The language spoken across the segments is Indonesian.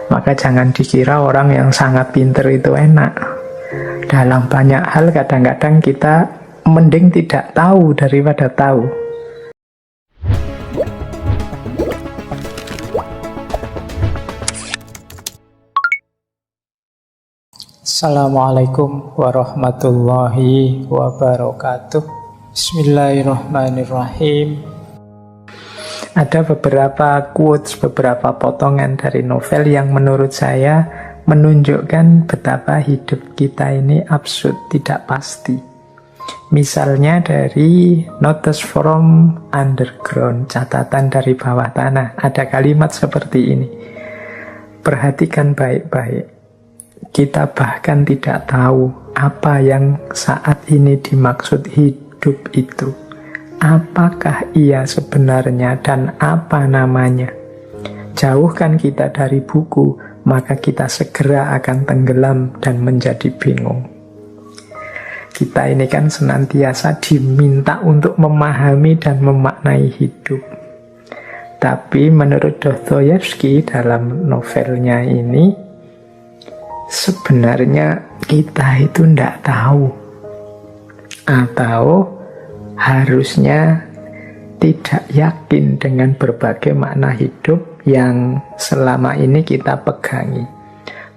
Maka jangan dikira orang yang sangat pinter itu enak. Dalam banyak hal kadang-kadang kita mending tidak tahu daripada tahu. Assalamualaikum warahmatullahi wabarakatuh. Bismillahirrahmanirrahim. Ada beberapa quotes, beberapa potongan dari novel yang menurut saya menunjukkan betapa hidup kita ini absurd, tidak pasti. Misalnya dari Notes from Underground, catatan dari bawah tanah, ada kalimat seperti ini. Perhatikan baik-baik. Kita bahkan tidak tahu apa yang saat ini dimaksud hidup itu. Apakah ia sebenarnya dan apa namanya? Jauhkan kita dari buku, maka kita segera akan tenggelam dan menjadi bingung. Kita ini kan senantiasa diminta untuk memahami dan memaknai hidup. Tapi menurut Dostoyevsky dalam novelnya ini, sebenarnya kita itu tidak tahu, atau harusnya tidak yakin dengan berbagai makna hidup yang selama ini kita pegangi.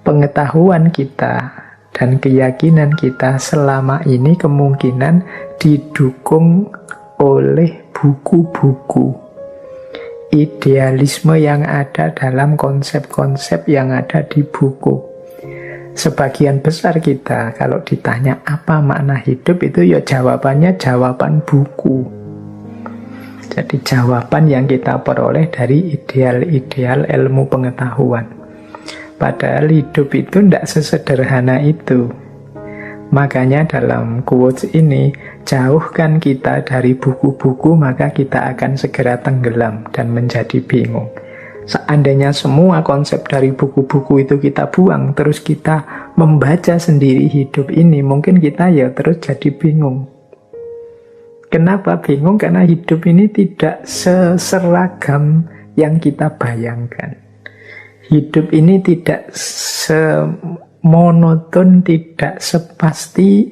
Pengetahuan kita dan keyakinan kita selama ini kemungkinan didukung oleh buku-buku, idealisme yang ada dalam konsep-konsep yang ada di buku. Sebagian besar kita kalau ditanya apa makna hidup itu ya jawabannya jawaban buku. Jadi jawaban yang kita peroleh dari ideal-ideal ilmu pengetahuan. Padahal hidup itu tidak sesederhana itu. Makanya dalam quotes ini, jauhkan kita dari buku-buku maka kita akan segera tenggelam dan menjadi bingung. Seandainya semua konsep dari buku-buku itu kita buang, terus kita membaca sendiri hidup ini, mungkin kita ya terus jadi bingung. Kenapa bingung? Karena hidup ini tidak seseragam yang kita bayangkan. Hidup ini tidak semonoton, tidak sepasti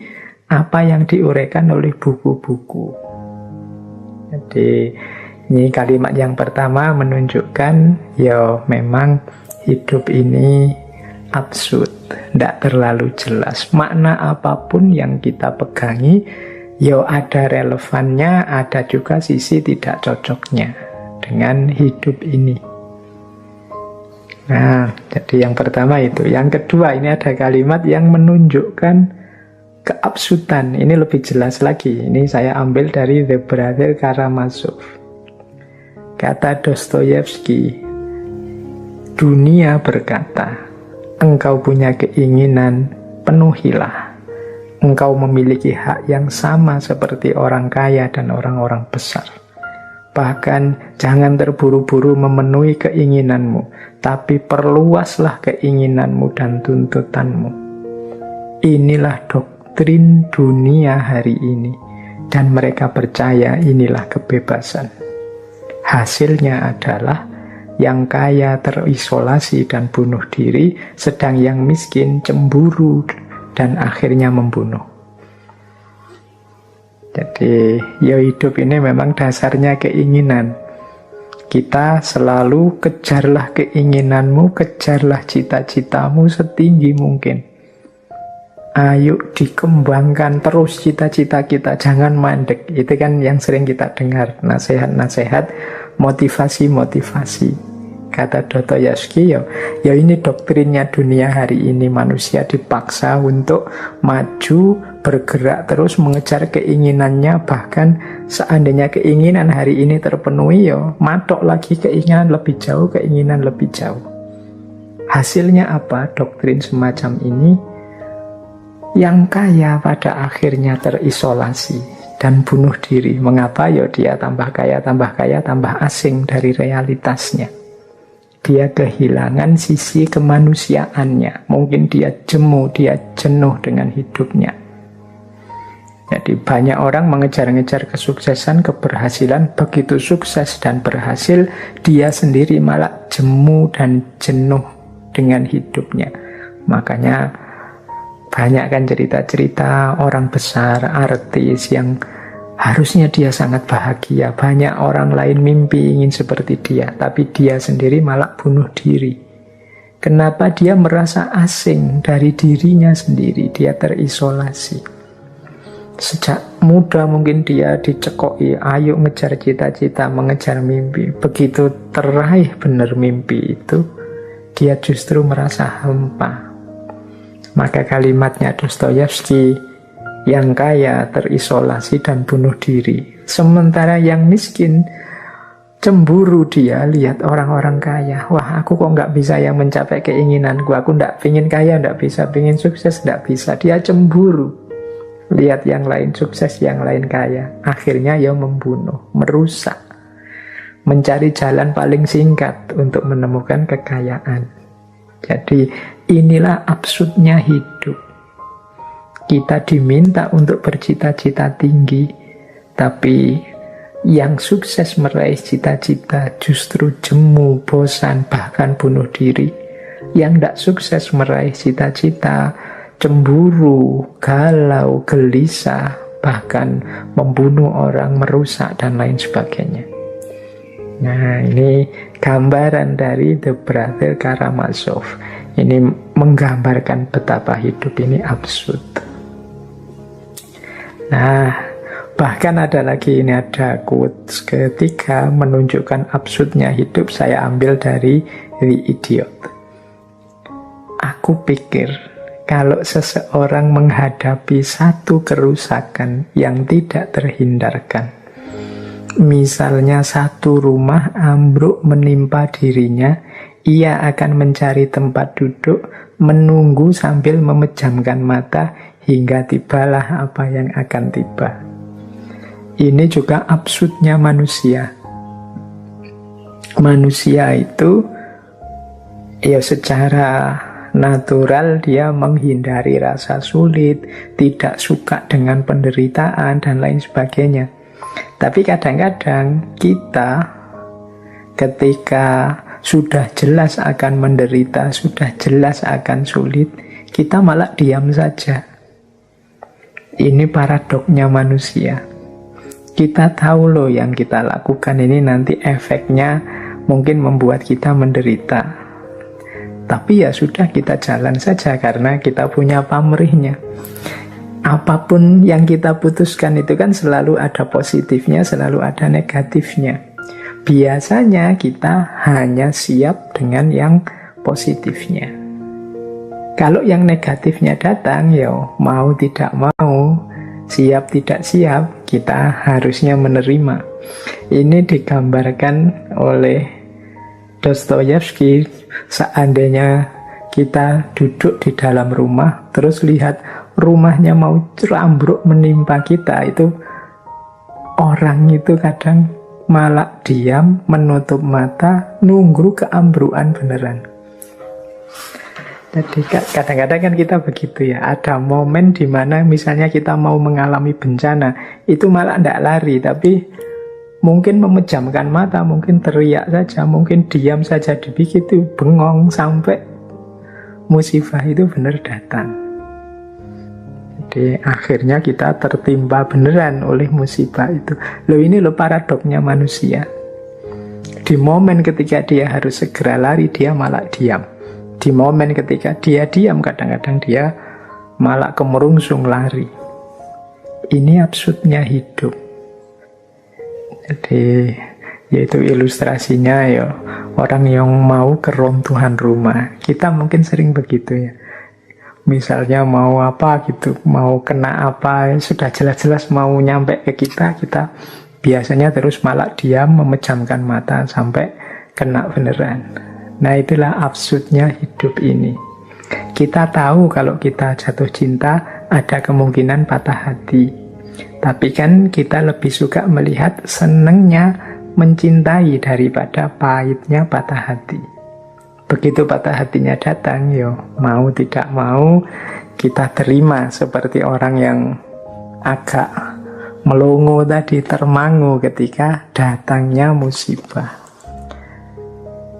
apa yang diuraikan oleh buku-buku. Jadi ini kalimat yang pertama menunjukkan ya memang hidup ini absurd, tidak terlalu jelas. Makna apapun yang kita pegangi, ya ada relevannya, ada juga sisi tidak cocoknya dengan hidup ini. Nah, jadi yang pertama itu. Yang kedua, ini ada kalimat yang menunjukkan keabsurdan. Ini lebih jelas lagi. Ini saya ambil dari The Brother Karamazov. Kata Dostoyevsky, dunia berkata, engkau punya keinginan, penuhilah. Engkau memiliki hak yang sama seperti orang kaya dan orang-orang besar. Bahkan jangan terburu-buru memenuhi keinginanmu, tapi perluaslah keinginanmu dan tuntutanmu. Inilah doktrin dunia hari ini, dan mereka percaya inilah kebebasan. Hasilnya adalah yang kaya terisolasi dan bunuh diri, sedang yang miskin cemburu dan akhirnya membunuh. Jadi ya hidup ini memang dasarnya keinginan. Kita selalu kejarlah keinginanmu, kejarlah cita-citamu setinggi mungkin. Ayo dikembangkan terus cita-cita kita, jangan mandek. Itu kan yang sering kita dengar, nasihat-nasihat, motivasi-motivasi. Kata Dostoyevsky, ya ini doktrinnya dunia hari ini. Manusia dipaksa untuk maju, bergerak terus mengejar keinginannya. Bahkan seandainya keinginan hari ini terpenuhi, ya matok lagi keinginan lebih jauh, keinginan lebih jauh. Hasilnya apa? Doktrin semacam ini, yang kaya pada akhirnya terisolasi dan bunuh diri. Mengapa? Ya dia tambah kaya, tambah asing dari realitasnya. Dia kehilangan sisi kemanusiaannya. Mungkin dia jemu, dia jenuh dengan hidupnya. Jadi banyak orang mengejar-ngejar kesuksesan, keberhasilan. Begitu sukses dan berhasil, dia sendiri malah jemu dan jenuh dengan hidupnya. Makanya banyak kan cerita-cerita orang besar, artis yang harusnya dia sangat bahagia. Banyak orang lain mimpi ingin seperti dia, tapi dia sendiri malah bunuh diri. Kenapa? Dia merasa asing dari dirinya sendiri, dia terisolasi. Sejak muda mungkin dia dicekoi, ayo ngejar cita-cita, mengejar mimpi. Begitu teraih benar mimpi itu, dia justru merasa hampa. Maka kalimatnya Dostoyevsky, yang kaya terisolasi dan bunuh diri. Sementara yang miskin cemburu, dia lihat orang-orang kaya. Wah, aku kok nggak bisa yang mencapai keinginanku. Aku nggak pingin kaya, nggak bisa. Pingin sukses, nggak bisa. Dia cemburu. Lihat yang lain sukses, yang lain kaya. Akhirnya ya membunuh, merusak. Mencari jalan paling singkat untuk menemukan kekayaan. Jadi inilah absurdnya hidup. Kita diminta untuk bercita-cita tinggi, tapi yang sukses meraih cita-cita justru jemu, bosan, bahkan bunuh diri. Yang tidak sukses meraih cita-cita, cemburu, galau, gelisah, bahkan membunuh orang, merusak, dan lain sebagainya. Nah, ini gambaran dari The Brother Karamazov. Ini menggambarkan betapa hidup ini absurd. Nah, bahkan ada lagi, ini ada quotes ketiga menunjukkan absurdnya hidup. Saya ambil dari The Idiot. Aku pikir kalau seseorang menghadapi satu kerusakan yang tidak terhindarkan, misalnya satu rumah ambruk menimpa dirinya, ia akan mencari tempat duduk, menunggu sambil memejamkan mata hingga tibalah apa yang akan tiba. Ini juga absurdnya manusia. Manusia itu ya secara natural dia menghindari rasa sulit, tidak suka dengan penderitaan dan lain sebagainya. Tapi kadang-kadang kita ketika sudah jelas akan menderita, sudah jelas akan sulit, kita malah diam saja. Ini paradoknya manusia. Kita tahu loh yang kita lakukan ini nanti efeknya mungkin membuat kita menderita. Tapi ya sudah, kita jalan saja karena kita punya pamrihnya. Apapun yang kita putuskan itu kan selalu ada positifnya, selalu ada negatifnya. Biasanya kita hanya siap dengan yang positifnya. Kalau yang negatifnya datang, ya mau tidak mau, siap tidak siap, kita harusnya menerima. Ini digambarkan oleh Dostoyevsky. Seandainya kita duduk di dalam rumah, terus lihat rumahnya mau ambruk menimpa kita, itu orang itu kadang malah diam, menutup mata, nunggu keambruan beneran. Jadi kadang-kadang kan kita begitu ya. Ada momen di mana misalnya kita mau mengalami bencana, itu malah tidak lari, tapi mungkin memejamkan mata, mungkin teriak saja, mungkin diam saja, begitu bengong sampai musibah itu benar datang. Jadi akhirnya kita tertimpa beneran oleh musibah itu. Loh, ini loh paradoknya manusia. Di momen ketika dia harus segera lari, dia malah diam. Di momen ketika dia diam, kadang-kadang dia malah kemerungsung lari. Ini absurdnya hidup. Jadi yaitu ilustrasinya ya, orang yang mau keruntuhan rumah. Kita mungkin sering begitu ya. Misalnya mau apa gitu, mau kena apa, sudah jelas-jelas mau nyampe ke kita biasanya terus malah diam, memejamkan mata sampai kena beneran. Nah, itulah absurdnya hidup ini. Kita tahu kalau kita jatuh cinta ada kemungkinan patah hati. Tapi kan kita lebih suka melihat senengnya mencintai daripada pahitnya patah hati. Begitu patah hatinya datang, yo mau tidak mau kita terima seperti orang yang agak melongo tadi, termangu ketika datangnya musibah.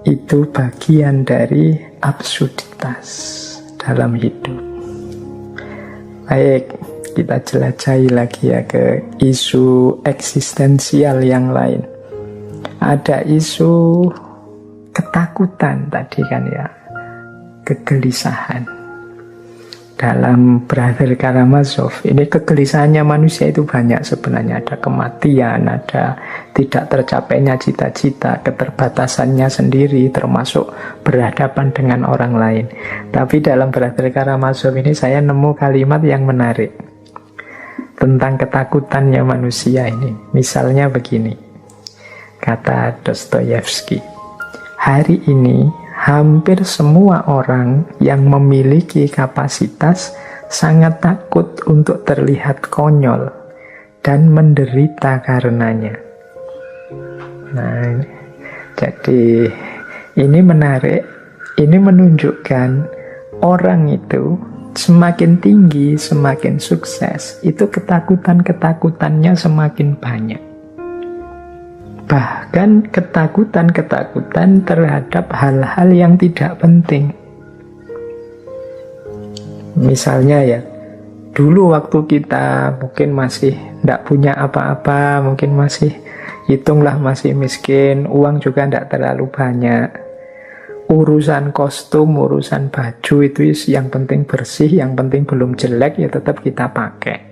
itu bagian dari absurditas dalam hidup. Baik, kita jelajahi lagi ya ke isu eksistensial yang lain. Ada isu ketakutan tadi kan ya, kegelisahan. Dalam Brother Karamazov, ini kegelisahannya manusia itu banyak sebenarnya. Ada kematian, ada tidak tercapainya cita-cita, keterbatasannya sendiri, termasuk berhadapan dengan orang lain. Tapi dalam Brother Karamazov ini saya nemu kalimat yang menarik tentang ketakutannya manusia ini. Misalnya begini, kata Dostoyevsky, hari ini hampir semua orang yang memiliki kapasitas sangat takut untuk terlihat konyol dan menderita karenanya. Nah, jadi ini menarik. Ini menunjukkan orang itu semakin tinggi, semakin sukses, itu ketakutan-ketakutannya semakin banyak. Bahkan ketakutan-ketakutan terhadap hal-hal yang tidak penting. Misalnya ya, dulu waktu kita mungkin masih tidak punya apa-apa, mungkin masih, hitunglah masih miskin, uang juga tidak terlalu banyak. Urusan kostum, urusan baju itu yang penting bersih, yang penting belum jelek, ya tetap kita pakai.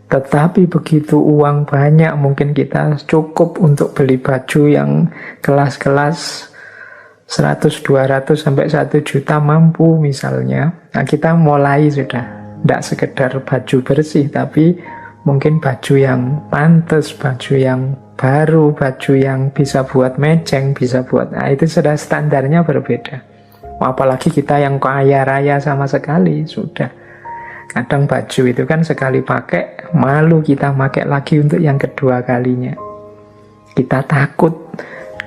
Tetapi begitu uang banyak, mungkin kita cukup untuk beli baju yang kelas-kelas 100, 200, sampai 1 juta mampu misalnya. Nah, kita mulai sudah tidak sekedar baju bersih, tapi mungkin baju yang pantas, baju yang baru, baju yang bisa buat mejeng, bisa buat, nah itu sudah standarnya berbeda. Apalagi kita yang kaya raya sama sekali, sudah. Kadang baju itu kan sekali pakai, malu kita pakai lagi untuk yang kedua kalinya. Kita takut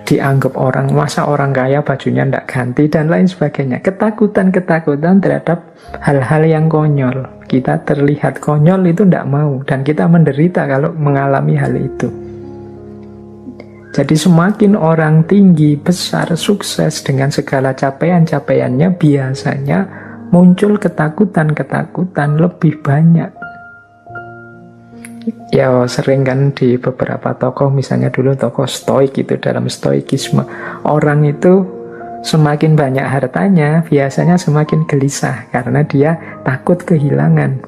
dianggap orang, masa orang kaya bajunya tidak ganti, dan lain sebagainya. Ketakutan-ketakutan terhadap hal-hal yang konyol. Kita terlihat konyol itu tidak mau, dan kita menderita kalau mengalami hal itu. Jadi semakin orang tinggi, besar, sukses dengan segala capaian-capaiannya, biasanya muncul ketakutan-ketakutan lebih banyak. Ya sering kan di beberapa tokoh, misalnya dulu tokoh stoik itu, dalam stoikisme, orang itu semakin banyak hartanya biasanya semakin gelisah karena dia takut kehilangan.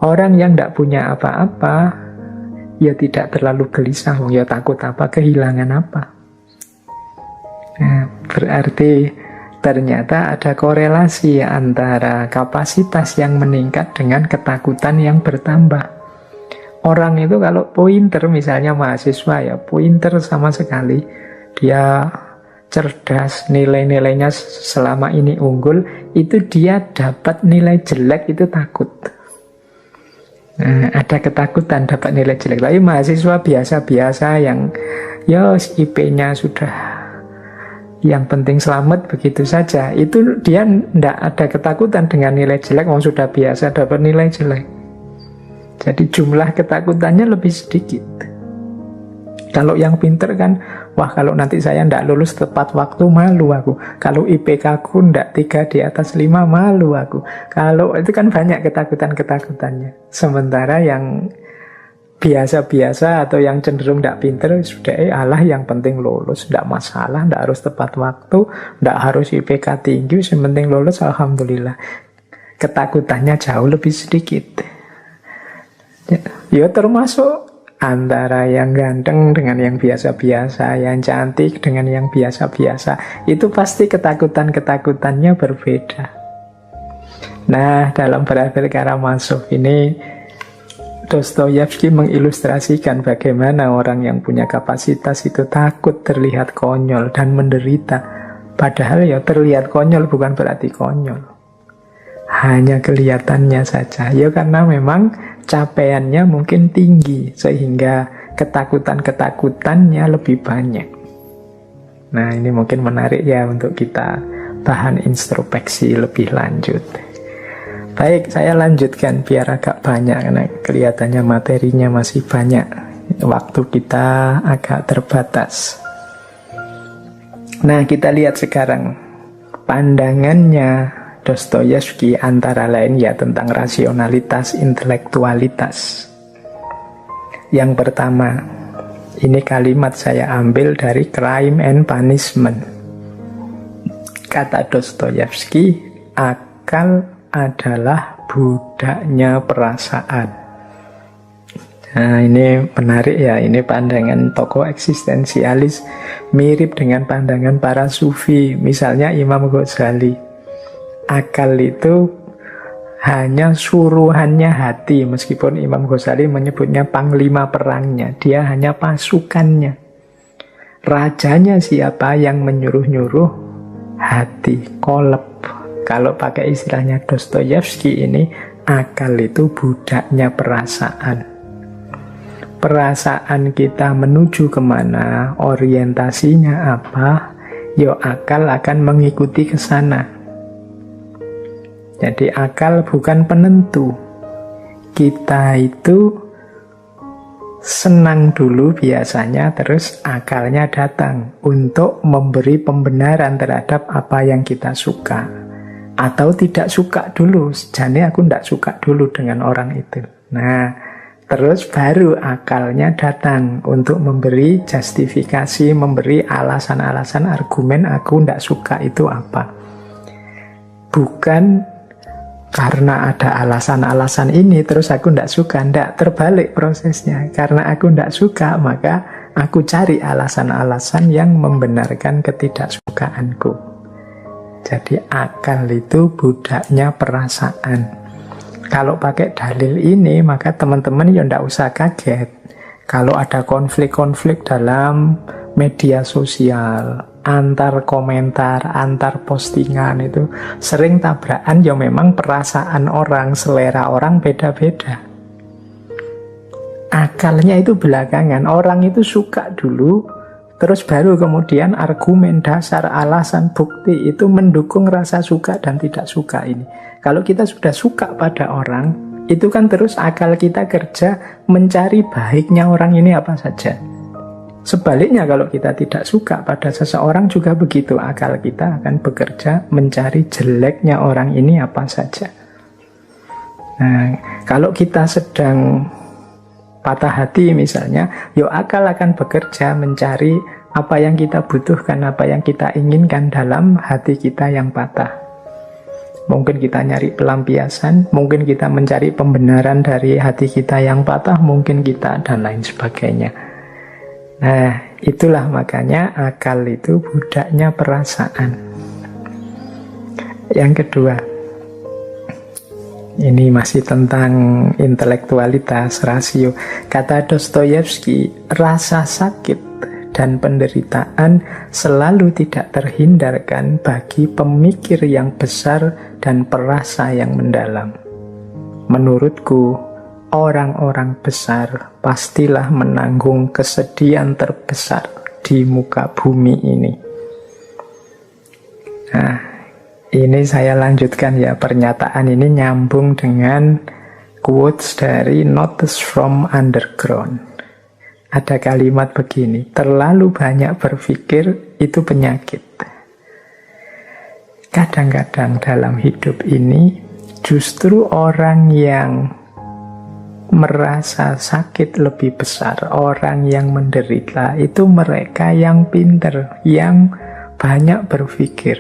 Orang yang tidak punya apa-apa ya tidak terlalu gelisah, ya takut apa, kehilangan apa. Nah, berarti ternyata ada korelasi antara kapasitas yang meningkat dengan ketakutan yang bertambah. Orang itu kalau pointer, misalnya mahasiswa ya, pointer sama sekali, dia cerdas, nilai-nilainya selama ini unggul, itu dia dapat nilai jelek itu takut. Nah, ada ketakutan dapat nilai jelek. Tapi mahasiswa biasa-biasa yang ya IP-nya sudah yang penting selamat begitu saja, itu dia tidak ada ketakutan dengan nilai jelek, orang sudah biasa dapat nilai jelek. Jadi jumlah ketakutannya lebih sedikit. Kalau yang pinter kan, wah kalau nanti saya tidak lulus tepat waktu, malu aku. Kalau IPK ku tidak 3 di atas 5, malu aku. Kalau itu kan banyak ketakutan-ketakutannya. Sementara yang biasa-biasa atau yang cenderung tidak pinter, sudah alah yang penting lulus, tidak masalah, tidak harus tepat waktu, tidak harus IPK tinggi, yang penting lulus, alhamdulillah. Ketakutannya jauh lebih sedikit. Ya termasuk antara yang ganteng dengan yang biasa-biasa, yang cantik dengan yang biasa-biasa, itu pasti ketakutan-ketakutannya berbeda. Nah, dalam Brother Karamazov ini Dostoyevsky mengilustrasikan bagaimana orang yang punya kapasitas itu takut terlihat konyol dan menderita. Padahal ya terlihat konyol bukan berarti konyol, hanya kelihatannya saja. Ya karena memang capaiannya mungkin tinggi, sehingga ketakutan-ketakutannya lebih banyak. Nah, ini mungkin menarik ya untuk kita bahan introspeksi lebih lanjut. Baik, saya lanjutkan biar agak banyak, karena kelihatannya materinya masih banyak. Waktu kita agak terbatas. Nah, kita lihat sekarang pandangannya Dostoyevsky antara lain ya tentang rasionalitas, intelektualitas. Yang pertama, ini kalimat saya ambil dari Crime and Punishment. Kata Dostoyevsky, akal adalah budaknya perasaan. Nah, ini menarik ya, ini pandangan tokoh eksistensialis mirip dengan pandangan para sufi, misalnya Imam Ghazali. Akal itu hanya suruhannya hati, meskipun Imam Ghazali menyebutnya panglima perangnya, dia hanya pasukannya. Rajanya siapa yang menyuruh-nyuruh? Hati, kolab. Kalau pakai istilahnya Dostoyevsky ini, akal itu budaknya perasaan. Perasaan kita menuju kemana, orientasinya apa, yo akal akan mengikuti ke sana. Jadi akal bukan penentu. Kita itu senang dulu biasanya, terus akalnya datang untuk memberi pembenaran terhadap apa yang kita suka. Atau tidak suka dulu, jadi aku tidak suka dulu dengan orang itu. Nah, terus baru akalnya datang untuk memberi justifikasi, memberi alasan-alasan, argumen aku tidak suka itu apa. Bukan karena ada alasan-alasan ini terus aku tidak suka, tidak, terbalik prosesnya. Karena aku tidak suka, maka aku cari alasan-alasan yang membenarkan ketidaksukaanku. Jadi akal itu budaknya perasaan. Kalau pakai dalil ini, maka teman-teman ya tidak usah kaget. Kalau ada konflik-konflik dalam media sosial, antar komentar, antar postingan itu sering tabrakan, ya memang perasaan orang, selera orang beda-beda. Akalnya itu belakangan, orang itu suka dulu, terus baru kemudian argumen, dasar, alasan, bukti itu mendukung rasa suka dan tidak suka ini. Kalau kita sudah suka pada orang, itu kan terus akal kita kerja mencari baiknya orang ini apa saja. Sebaliknya kalau kita tidak suka pada seseorang juga begitu, akal kita akan bekerja mencari jeleknya orang ini apa saja. Nah, kalau kita sedang patah hati misalnya, yo akal akan bekerja mencari apa yang kita butuhkan, apa yang kita inginkan dalam hati kita yang patah. Mungkin kita nyari pelampiasan, mungkin kita mencari pembenaran dari hati kita yang patah, mungkin kita dan lain sebagainya. Nah, itulah makanya akal itu budaknya perasaan. Yang kedua, ini masih tentang intelektualitas, rasio. Kata Dostoyevsky, rasa sakit dan penderitaan selalu tidak terhindarkan bagi pemikir yang besar dan perasa yang mendalam. Menurutku, orang-orang besar pastilah menanggung kesedihan terbesar di muka bumi ini. Nah, ini saya lanjutkan ya, pernyataan ini nyambung dengan quotes dari Notes from Underground. Ada kalimat begini, terlalu banyak berpikir itu penyakit. Kadang-kadang dalam hidup ini justru orang yang merasa sakit lebih besar, orang yang menderita itu mereka yang pinter, yang banyak berpikir.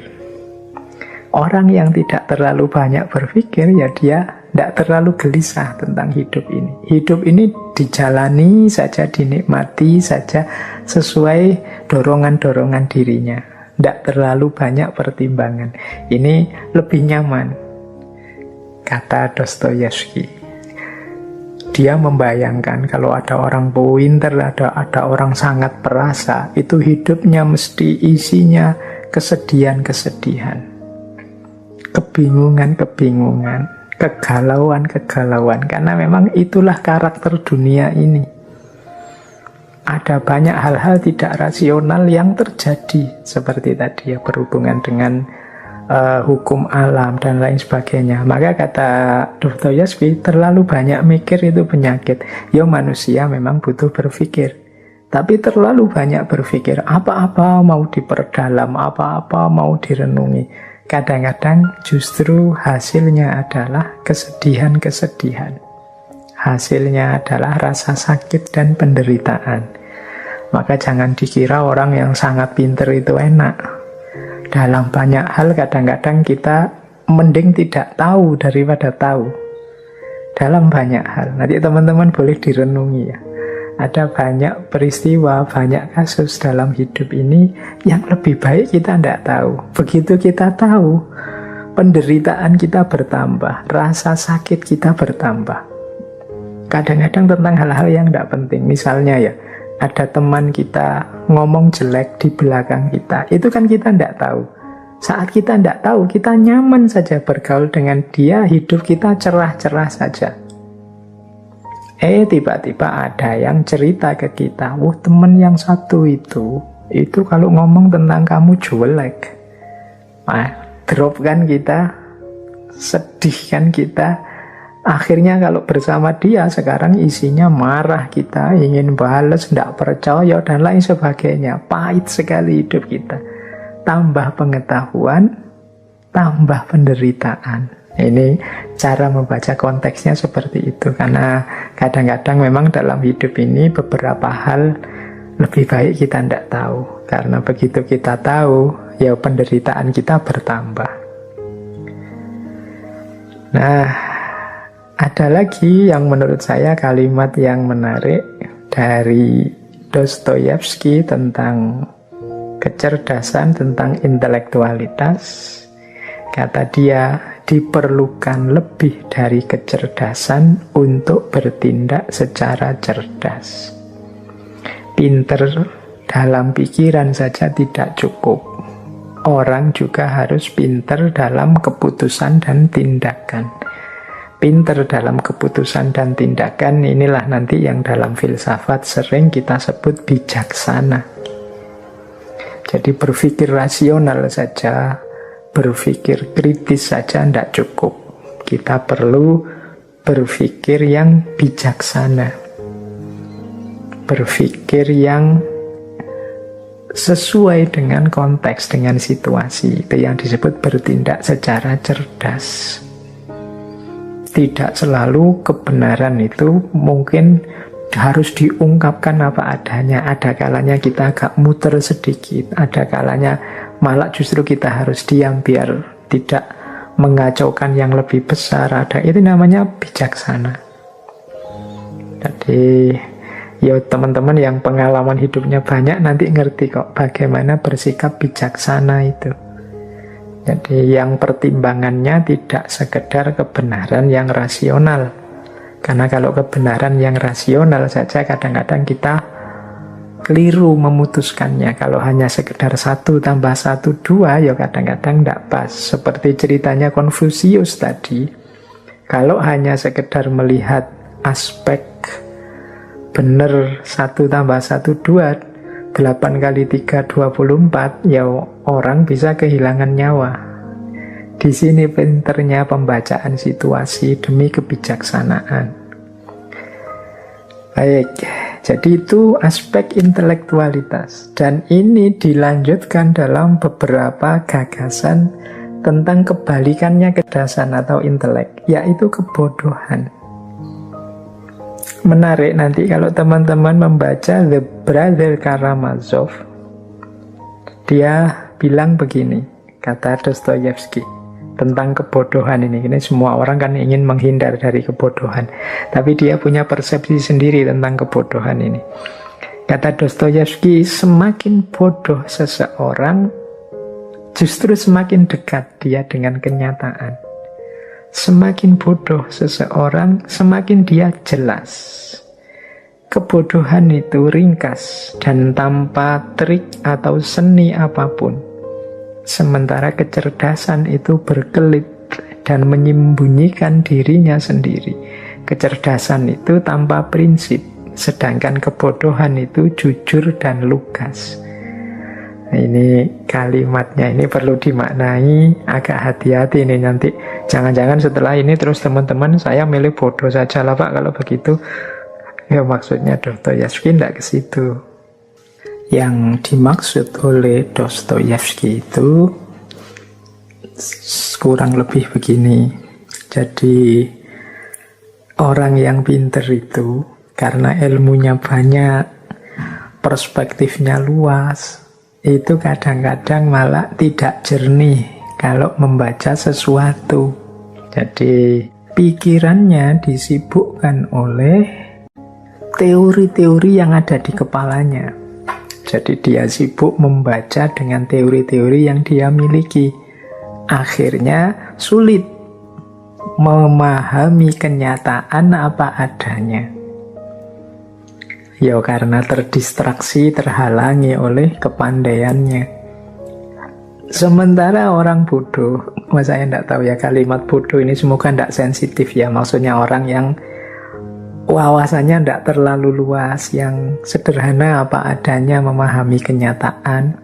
Orang yang tidak terlalu banyak berpikir ya dia tidak terlalu gelisah tentang hidup ini. Hidup ini dijalani saja, dinikmati saja sesuai dorongan-dorongan dirinya. Tidak terlalu banyak pertimbangan. Ini lebih nyaman, kata Dostoyevsky. Dia membayangkan kalau ada orang pinter, ada orang sangat perasa, itu hidupnya mesti isinya kesedihan-kesedihan, kebingungan-kebingungan, kegalauan-kegalauan, karena memang itulah karakter dunia ini. Ada banyak hal-hal tidak rasional yang terjadi, seperti tadi ya, berhubungan dengan hukum alam dan lain sebagainya. Maka kata Dostoyevsky, terlalu banyak mikir itu penyakit. Ya manusia memang butuh berpikir, Tapi terlalu banyak berpikir, apa-apa mau diperdalam, apa-apa mau direnungi. Kadang-kadang justru hasilnya adalah kesedihan-kesedihan. Hasilnya adalah rasa sakit dan penderitaan. Maka jangan dikira orang yang sangat pinter itu enak. Dalam banyak hal kadang-kadang kita mending tidak tahu daripada tahu. Dalam banyak hal. Nanti teman-teman boleh direnungi ya. Ada banyak peristiwa, banyak kasus dalam hidup ini yang lebih baik kita tidak tahu. Begitu kita tahu, penderitaan kita bertambah, rasa sakit kita bertambah. Kadang-kadang tentang hal-hal yang tidak penting. Misalnya ya, ada teman kita ngomong jelek di belakang kita. Itu kan kita tidak tahu. Saat kita tidak tahu, kita nyaman saja bergaul dengan dia, hidup kita cerah-cerah saja. Tiba-tiba ada yang cerita ke kita, teman yang satu itu kalau ngomong tentang kamu jelek. Drop kan kita, sedih kan kita. Akhirnya kalau bersama dia sekarang isinya marah kita, ingin balas, tidak percaya, dan lain sebagainya. Pahit sekali hidup kita. Tambah pengetahuan, tambah penderitaan. Ini cara membaca konteksnya seperti itu. Karena kadang-kadang memang dalam hidup ini beberapa hal lebih baik kita tidak tahu. Karena begitu kita tahu, ya penderitaan kita bertambah. Nah, ada lagi yang menurut saya kalimat yang menarik dari Dostoyevsky tentang kecerdasan, tentang intelektualitas. Kata dia, diperlukan lebih dari kecerdasan untuk bertindak secara cerdas. Pinter dalam pikiran saja tidak cukup. Orang juga harus pinter dalam keputusan dan tindakan. Pinter dalam keputusan dan tindakan inilah nanti yang dalam filsafat sering kita sebut bijaksana. Jadi berpikir rasional saja, berpikir kritis saja tidak cukup. Kita perlu berpikir yang bijaksana, berpikir yang sesuai dengan konteks, dengan situasi. Itu yang disebut bertindak secara cerdas. Tidak selalu kebenaran itu mungkin harus diungkapkan apa adanya. Ada kalanya kita agak muter sedikit, ada kalanya malah justru kita harus diam biar tidak mengacaukan yang lebih besar. Itu namanya bijaksana. Jadi ya teman-teman yang pengalaman hidupnya banyak nanti ngerti kok bagaimana bersikap bijaksana itu. Jadi yang pertimbangannya tidak sekedar kebenaran yang rasional. Karena kalau kebenaran yang rasional saja kadang-kadang kita keliru memutuskannya. Kalau hanya sekedar 1 tambah 1 2 ya kadang-kadang tidak pas. Seperti ceritanya Konfusius tadi. Kalau hanya sekedar melihat aspek benar 1 tambah 1 2, 8 kali 3 24, ya orang bisa kehilangan nyawa. Di sini pinternya pembacaan situasi demi kebijaksanaan. Baik, jadi itu aspek intelektualitas. Dan ini dilanjutkan dalam beberapa gagasan tentang kebalikannya kecerdasan atau intelek, yaitu kebodohan. Menarik nanti kalau teman-teman membaca The Brother Karamazov. Dia bilang begini, kata Dostoyevsky, tentang kebodohan ini. Ini semua orang kan ingin menghindar dari kebodohan. Tapi dia punya persepsi sendiri tentang kebodohan ini. Kata Dostoyevsky, semakin bodoh seseorang, justru semakin dekat dia dengan kenyataan. Semakin bodoh seseorang, semakin dia jelas. Kebodohan itu ringkas dan tanpa trik atau seni apapun. Sementara kecerdasan itu berkelit dan menyembunyikan dirinya sendiri. Kecerdasan itu tanpa prinsip, sedangkan kebodohan itu jujur dan lugas. Nah, ini kalimatnya ini perlu dimaknai agak hati-hati nih nanti. Jangan-jangan setelah ini terus teman-teman saya milih bodoh saja lah Pak kalau begitu. Ya maksudnya Dostoyevsky tidak ke situ. Yang dimaksud oleh Dostoyevsky itu kurang lebih begini. Jadi orang yang pinter itu karena ilmunya banyak, perspektifnya luas, itu kadang-kadang malah tidak jernih kalau membaca sesuatu. Jadi pikirannya disibukkan oleh teori-teori yang ada di kepalanya. Jadi dia sibuk membaca dengan teori-teori yang dia miliki. Akhirnya sulit memahami kenyataan apa adanya. Ya karena terdistraksi, terhalangi oleh kepandaiannya. Sementara orang bodoh, saya tidak tahu ya kalimat bodoh ini semoga tidak sensitif ya. Maksudnya orang yang wawasannya tidak terlalu luas, yang sederhana apa adanya memahami kenyataan,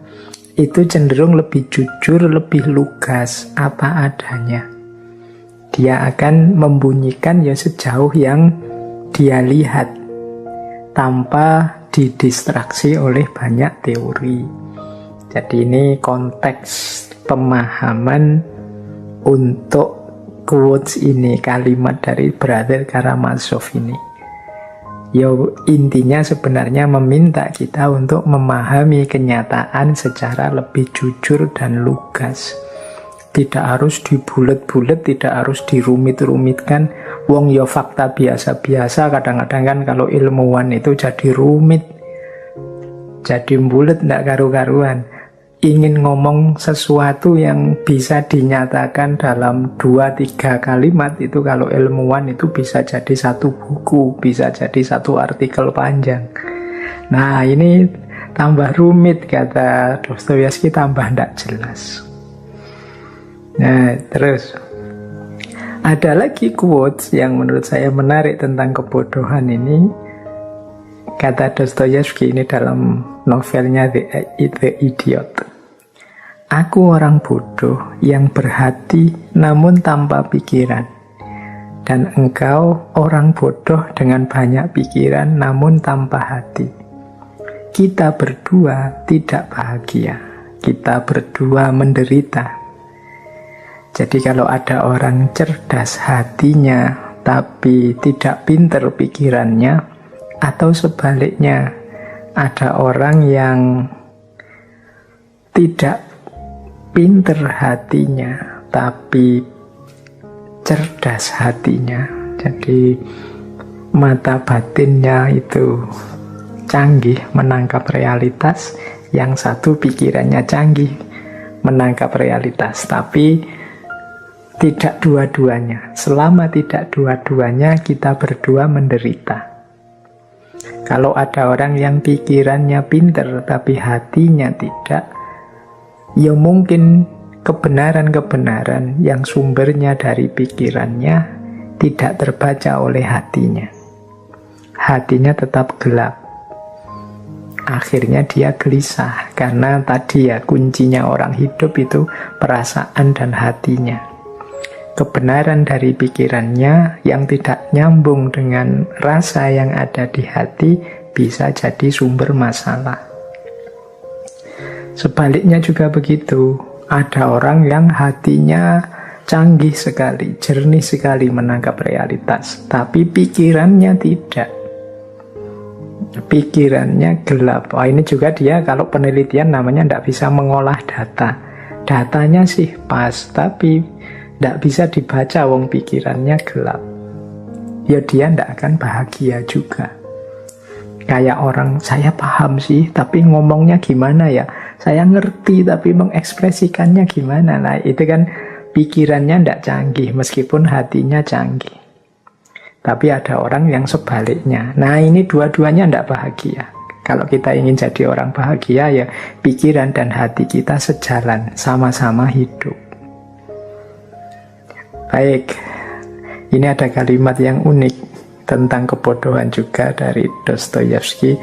itu cenderung lebih jujur, lebih lugas apa adanya. Dia akan membunyikan ya sejauh yang dia lihat, tanpa didistraksi oleh banyak teori. Jadi ini konteks pemahaman untuk quotes ini, kalimat dari Brother Karamazov ini. Ya intinya sebenarnya meminta kita untuk memahami kenyataan secara lebih jujur dan lugas. Tidak harus dibulet-bulet, tidak harus dirumit-rumitkan. Wong ya fakta biasa-biasa, kadang-kadang kan kalau ilmuwan itu jadi rumit, jadi bulet, tidak karu-karuan. Ingin ngomong sesuatu yang bisa dinyatakan dalam 2-3 kalimat, itu kalau ilmuwan itu bisa jadi satu buku, bisa jadi satu artikel panjang. Nah ini tambah rumit, kata Dostoyevsky, tambah tidak jelas. Nah terus ada lagi quotes yang menurut saya menarik tentang kebodohan ini. Kata Dostoyevsky ini dalam novelnya The Idiot. Aku orang bodoh yang berhati namun tanpa pikiran. Dan engkau orang bodoh dengan banyak pikiran namun tanpa hati. Kita berdua tidak bahagia. Kita berdua menderita. Jadi kalau ada orang cerdas hatinya tapi tidak pinter pikirannya, atau sebaliknya ada orang yang tidak pinter hatinya tapi cerdas hatinya, jadi mata batinnya itu canggih menangkap realitas, yang satu pikirannya canggih menangkap realitas, tapi tidak dua-duanya. Selama tidak dua-duanya, kita berdua menderita. Kalau ada orang yang pikirannya pinter tapi hatinya tidak, ya mungkin kebenaran-kebenaran yang sumbernya dari pikirannya tidak terbaca oleh hatinya. Hatinya tetap gelap. Akhirnya dia gelisah, karena tadi ya kuncinya orang hidup itu perasaan dan hatinya. Kebenaran dari pikirannya yang tidak nyambung dengan rasa yang ada di hati bisa jadi sumber masalah. Sebaliknya juga begitu. Ada orang yang hatinya canggih sekali, jernih sekali menangkap realitas, tapi pikirannya tidak. Pikirannya gelap. Ini juga dia kalau penelitian namanya tidak bisa mengolah data. Datanya sih pas, tapi tidak bisa dibaca, wong pikirannya gelap. Ya dia tidak akan bahagia juga. Kayak orang, saya paham sih, tapi ngomongnya gimana ya? Saya ngerti, tapi mengekspresikannya gimana? Nah itu kan pikirannya tidak canggih, meskipun hatinya canggih. Tapi ada orang yang sebaliknya. Nah ini dua-duanya tidak bahagia. Kalau kita ingin jadi orang bahagia, ya pikiran dan hati kita sejalan, sama-sama hidup. Baik, ini ada kalimat yang unik tentang kebodohan juga dari Dostoyevsky.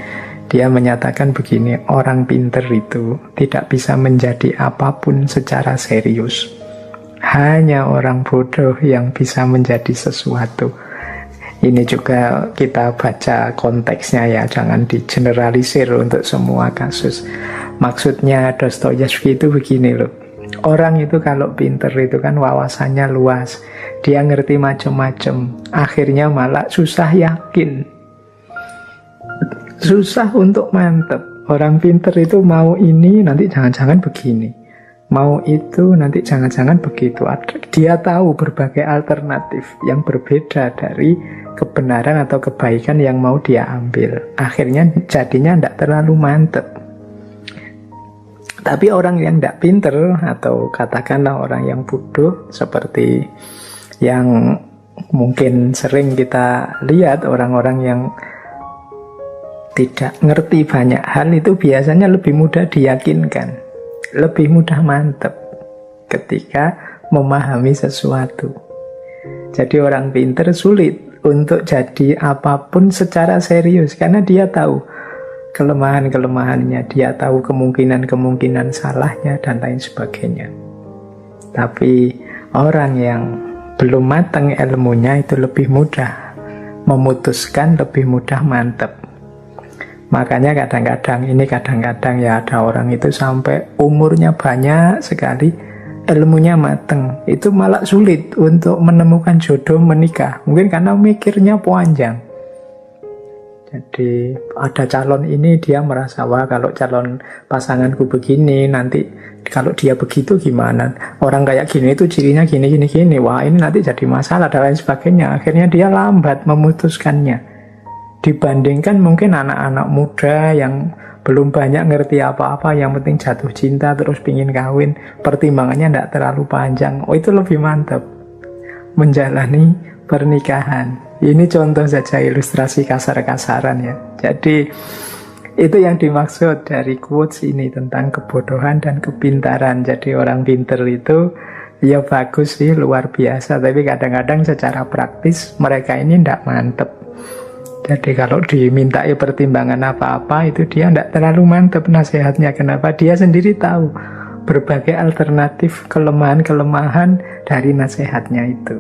Dia menyatakan begini, orang pinter itu tidak bisa menjadi apapun secara serius. Hanya orang bodoh yang bisa menjadi sesuatu. Ini juga kita baca konteksnya ya, jangan digeneralisir untuk semua kasus. Maksudnya Dostoyevsky itu begini loh. Orang itu kalau pinter itu kan wawasannya luas, dia ngerti macam-macam, akhirnya malah susah yakin, susah untuk mantep. Orang pinter itu mau ini nanti jangan-jangan begini, mau itu nanti jangan-jangan begitu. Dia tahu berbagai alternatif yang berbeda dari kebenaran atau kebaikan yang mau dia ambil. Akhirnya jadinya tidak terlalu mantep. Tapi orang yang tidak pinter, atau katakanlah orang yang bodoh, seperti yang mungkin sering kita lihat, orang-orang yang tidak ngerti banyak hal, itu biasanya lebih mudah diyakinkan, lebih mudah mantep ketika memahami sesuatu. Jadi orang pinter sulit untuk jadi apapun secara serius, karena dia tahu kelemahan-kelemahannya, dia tahu kemungkinan-kemungkinan salahnya, dan lain sebagainya. Tapi orang yang belum matang ilmunya itu lebih mudah memutuskan, lebih mudah mantep. Makanya kadang-kadang ya ada orang itu sampai umurnya banyak sekali, ilmunya mateng, itu malah sulit untuk menemukan jodoh menikah. Mungkin karena mikirnya panjang. Jadi ada calon ini, dia merasa, wah kalau calon pasanganku begini, nanti kalau dia begitu gimana? Orang kayak gini itu cirinya gini. Wah ini nanti jadi masalah dan lain sebagainya. Akhirnya dia lambat memutuskannya. Dibandingkan mungkin anak-anak muda yang belum banyak ngerti apa-apa, yang penting jatuh cinta terus pingin kawin, pertimbangannya tidak terlalu panjang. Oh itu lebih mantap menjalani pernikahan. Ini contoh saja, ilustrasi kasar-kasaran ya. Jadi itu yang dimaksud dari quotes ini tentang kebodohan dan kepintaran. Jadi orang pinter itu ya bagus sih, luar biasa, tapi kadang-kadang secara praktis mereka ini tidak mantep. Jadi kalau dimintai pertimbangan apa-apa itu dia tidak terlalu mantep nasihatnya. Kenapa? Dia sendiri tahu berbagai alternatif kelemahan-kelemahan dari nasihatnya itu.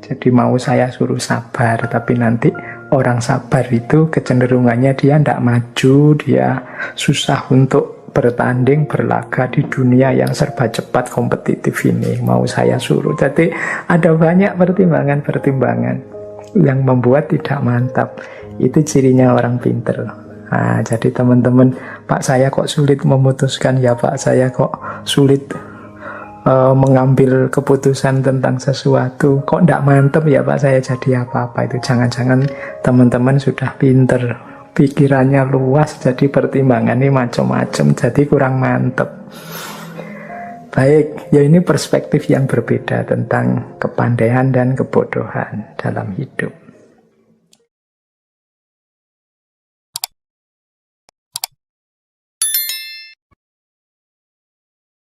Jadi mau saya suruh sabar, tapi nanti orang sabar itu kecenderungannya dia tidak maju, dia susah untuk bertanding, berlaga di dunia yang serba cepat kompetitif ini. Mau saya suruh. Jadi ada banyak pertimbangan-pertimbangan yang membuat tidak mantap. Itu cirinya orang pinter. Nah, jadi teman-teman, Pak saya kok sulit memutuskan, ya Pak saya kok sulit mengambil keputusan tentang sesuatu, kok tidak mantep ya Pak saya jadi apa-apa. Itu jangan-jangan teman-teman sudah pinter, pikirannya luas, jadi pertimbangannya macam-macam, jadi kurang mantep. Baik, ya ini perspektif yang berbeda tentang kepandaian dan kebodohan dalam hidup.